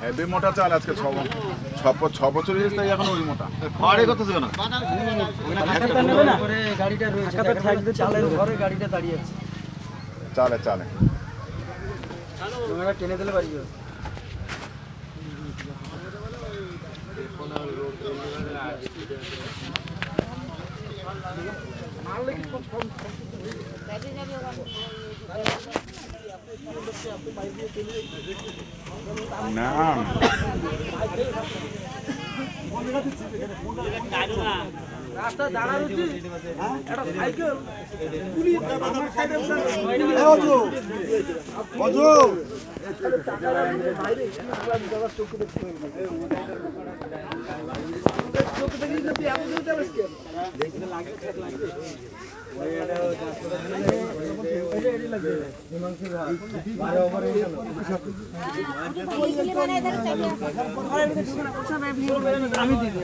heavy মোটা চাল আজকে ছ বছর হয়েছে তাই এখন ওই মোটা পাড়ে কত ছিল না গাড়িটা রয়েছে চালের ঘরে গাড়িটা দাঁড়িয়ে আছে চালে চালে তোমরা টেনে দিলে বাড়ি যাবে না রাস্তা দাঁড়ানো একটা সাইকেল পুলিশ আমার সাইডে বাইরে চোখে দেখতে আমি দিদি